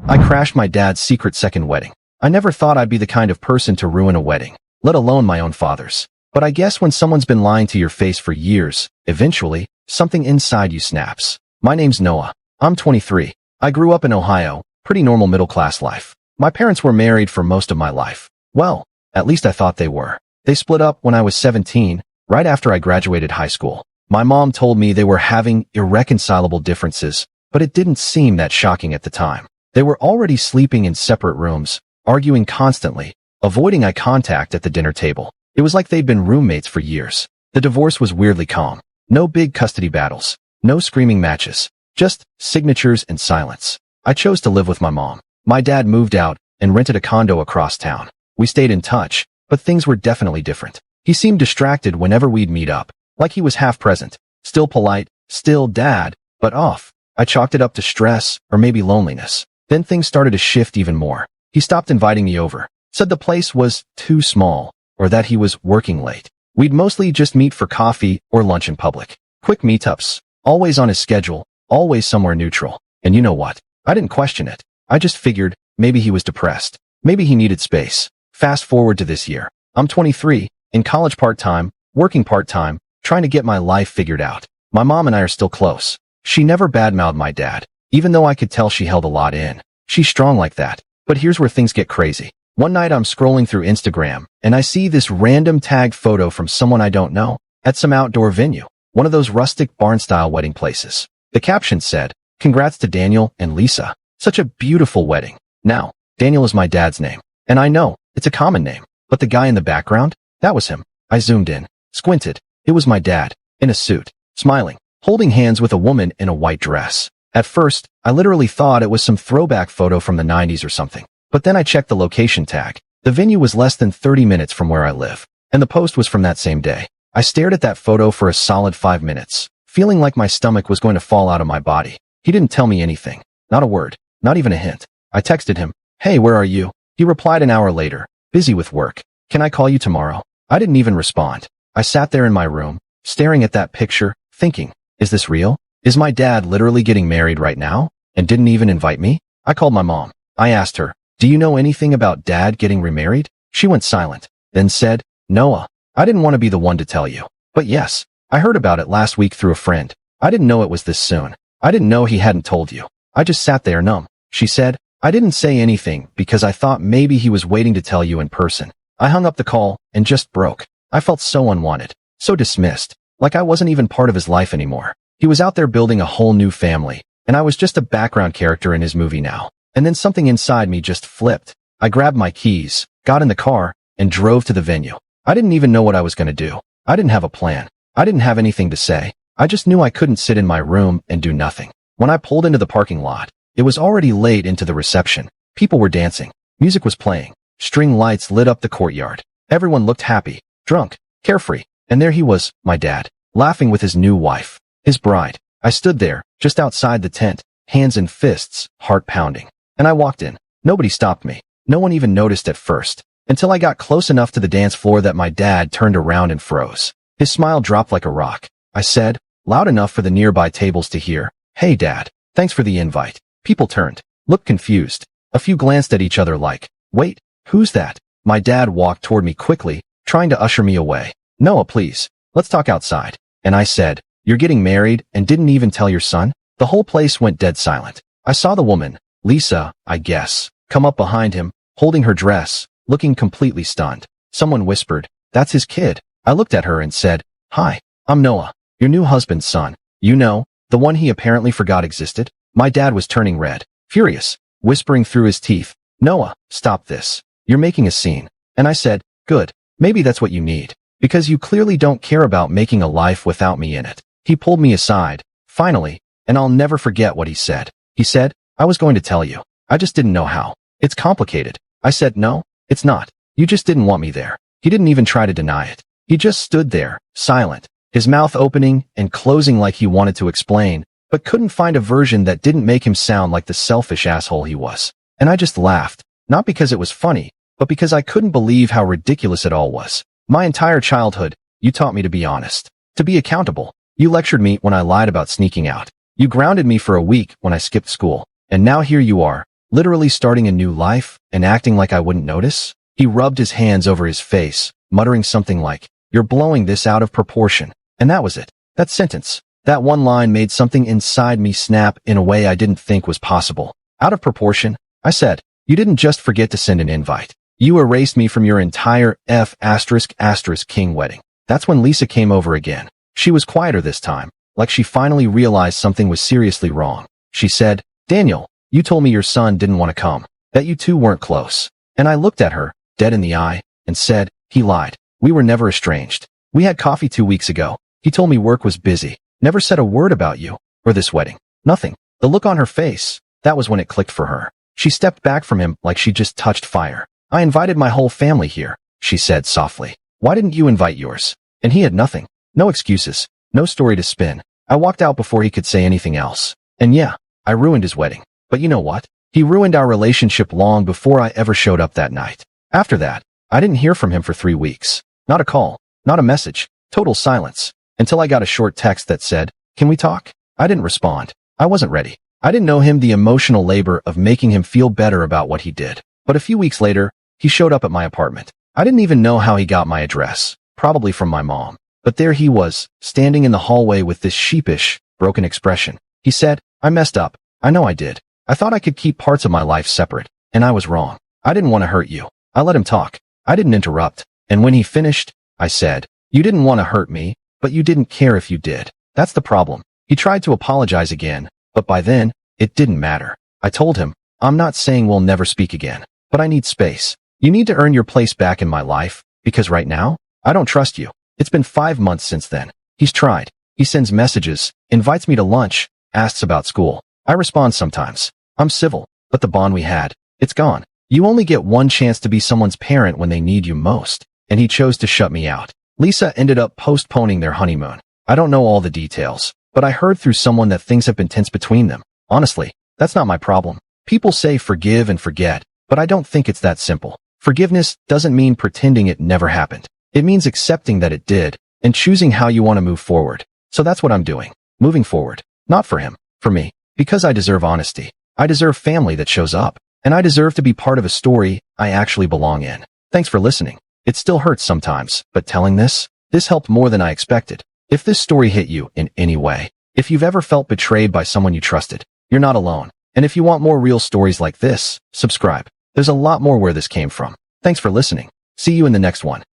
I crashed my dad's secret second wedding. I never thought I'd be the kind of person to ruin a wedding, let alone my own father's. But I guess when someone's been lying to your face for years, eventually, something inside you snaps. My name's Noah. I'm 23. I grew up in Ohio, pretty normal middle-class life. My parents were married for most of my life. Well, at least I thought they were. They split up when I was 17, right after I graduated high school. My mom told me they were having irreconcilable differences, but it didn't seem that shocking at the time. They were already sleeping in separate rooms, arguing constantly, avoiding eye contact at the dinner table. It was like they'd been roommates for years. The divorce was weirdly calm. No big custody battles, no screaming matches, just signatures and silence. I chose to live with my mom. My dad moved out and rented a condo across town. We stayed in touch, but things were definitely different. He seemed distracted whenever we'd meet up, like he was half present, still polite, still dad, but off. I chalked it up to stress or maybe loneliness. Then things started to shift even more. He stopped inviting me over, said the place was too small, or that he was working late. We'd mostly just meet for coffee or lunch in public. Quick meetups, always on his schedule, always somewhere neutral. And you know what? I didn't question it. I just figured maybe he was depressed. Maybe he needed space. Fast forward to this year. I'm 23, in college part-time, working part-time, trying to get my life figured out. My mom and I are still close. She never badmouthed my dad, even though I could tell she held a lot in. She's strong like that. But here's where things get crazy. One night I'm scrolling through Instagram, and I see this random tagged photo from someone I don't know, at some outdoor venue, one of those rustic barn-style wedding places. The caption said, "Congrats to Daniel and Lisa. Such a beautiful wedding." Now, Daniel is my dad's name, and I know, it's a common name, but the guy in the background? That was him. I zoomed in, squinted. It was my dad, in a suit, smiling, holding hands with a woman in a white dress. At first, I literally thought it was some throwback photo from the 90s or something. But then I checked the location tag. The venue was less than 30 minutes from where I live, and the post was from that same day. I stared at that photo for a solid 5 minutes, feeling like my stomach was going to fall out of my body. He didn't tell me anything. Not a word. Not even a hint. I texted him, "Hey, where are you?" He replied an hour later, "Busy with work. Can I call you tomorrow?" I didn't even respond. I sat there in my room, staring at that picture, thinking, is this real? Is my dad literally getting married right now? And didn't even invite me? I called my mom. I asked her, "Do you know anything about dad getting remarried?" She went silent, then said, "Noah, I didn't want to be the one to tell you. But yes, I heard about it last week through a friend. I didn't know it was this soon. I didn't know he hadn't told you." I just sat there numb. She said, "I didn't say anything because I thought maybe he was waiting to tell you in person." I hung up the call and just broke. I felt so unwanted, so dismissed, like I wasn't even part of his life anymore. He was out there building a whole new family, and I was just a background character in his movie now. And then something inside me just flipped. I grabbed my keys, got in the car, and drove to the venue. I didn't even know what I was going to do. I didn't have a plan. I didn't have anything to say. I just knew I couldn't sit in my room and do nothing. When I pulled into the parking lot, it was already late into the reception. People were dancing. Music was playing. String lights lit up the courtyard. Everyone looked happy, drunk, carefree. And there he was, my dad, laughing with his new wife, his bride. I stood there, just outside the tent, hands in fists, heart pounding. And I walked in. Nobody stopped me. No one even noticed at first, until I got close enough to the dance floor that my dad turned around and froze. His smile dropped like a rock. I said, loud enough for the nearby tables to hear, "Hey Dad, thanks for the invite." People turned, looked confused. A few glanced at each other like, "Wait, who's that?" My dad walked toward me quickly, trying to usher me away. "Noah, please, let's talk outside." And I said, "You're getting married and didn't even tell your son?" The whole place went dead silent. I saw the woman, Lisa, I guess, come up behind him, holding her dress, looking completely stunned. Someone whispered, "That's his kid." I looked at her and said, "Hi, I'm Noah, your new husband's son. You know, the one he apparently forgot existed." My dad was turning red, furious, whispering through his teeth, "Noah, stop this. You're making a scene." And I said, "Good, maybe that's what you need, because you clearly don't care about making a life without me in it." He pulled me aside, finally, and I'll never forget what he said. He said, "I was going to tell you. I just didn't know how. It's complicated." I said, "No, it's not. You just didn't want me there." He didn't even try to deny it. He just stood there, silent, his mouth opening and closing like he wanted to explain, but couldn't find a version that didn't make him sound like the selfish asshole he was. And I just laughed, not because it was funny, but because I couldn't believe how ridiculous it all was. My entire childhood, you taught me to be honest, to be accountable. You lectured me when I lied about sneaking out. You grounded me for a week when I skipped school. And now here you are, literally starting a new life and acting like I wouldn't notice? He rubbed his hands over his face, muttering something like, "You're blowing this out of proportion." And that was it. That sentence, that one line made something inside me snap in a way I didn't think was possible. Out of proportion? I said. You didn't just forget to send an invite. You erased me from your entire ***king wedding. That's when Lisa came over again. She was quieter this time, like she finally realized something was seriously wrong. She said, "Daniel, you told me your son didn't want to come, that you two weren't close." And I looked at her, dead in the eye, and said, "He lied. We were never estranged. We had coffee 2 weeks ago. He told me work was busy. Never said a word about you, or this wedding. Nothing." The look on her face, that was when it clicked for her. She stepped back from him like she just touched fire. "I invited my whole family here," she said softly. "Why didn't you invite yours?" And he had nothing. No excuses. No story to spin. I walked out before he could say anything else. And yeah, I ruined his wedding. But you know what? He ruined our relationship long before I ever showed up that night. After that, I didn't hear from him for 3 weeks. Not a call. Not a message. Total silence. Until I got a short text that said, "Can we talk?" I didn't respond. I wasn't ready. I didn't know him the emotional labor of making him feel better about what he did. But a few weeks later, he showed up at my apartment. I didn't even know how he got my address. Probably from my mom. But there he was, standing in the hallway with this sheepish, broken expression. He said, "I messed up. I know I did. I thought I could keep parts of my life separate. And I was wrong. I didn't want to hurt you." I let him talk. I didn't interrupt. And when he finished, I said, "You didn't want to hurt me, but you didn't care if you did. That's the problem." He tried to apologize again, but by then, it didn't matter. I told him, "I'm not saying we'll never speak again, but I need space. You need to earn your place back in my life, because right now, I don't trust you." It's been 5 months since then. He's tried. He sends messages, invites me to lunch, asks about school. I respond sometimes. I'm civil, but the bond we had, it's gone. You only get one chance to be someone's parent when they need you most. And he chose to shut me out. Lisa ended up postponing their honeymoon. I don't know all the details, but I heard through someone that things have been tense between them. Honestly, that's not my problem. People say forgive and forget, but I don't think it's that simple. Forgiveness doesn't mean pretending it never happened. It means accepting that it did, and choosing how you want to move forward. So that's what I'm doing. Moving forward. Not for him. For me. Because I deserve honesty. I deserve family that shows up. And I deserve to be part of a story I actually belong in. Thanks for listening. It still hurts sometimes, but telling this helped more than I expected. If this story hit you in any way, if you've ever felt betrayed by someone you trusted, you're not alone. And if you want more real stories like this, subscribe. There's a lot more where this came from. Thanks for listening. See you in the next one.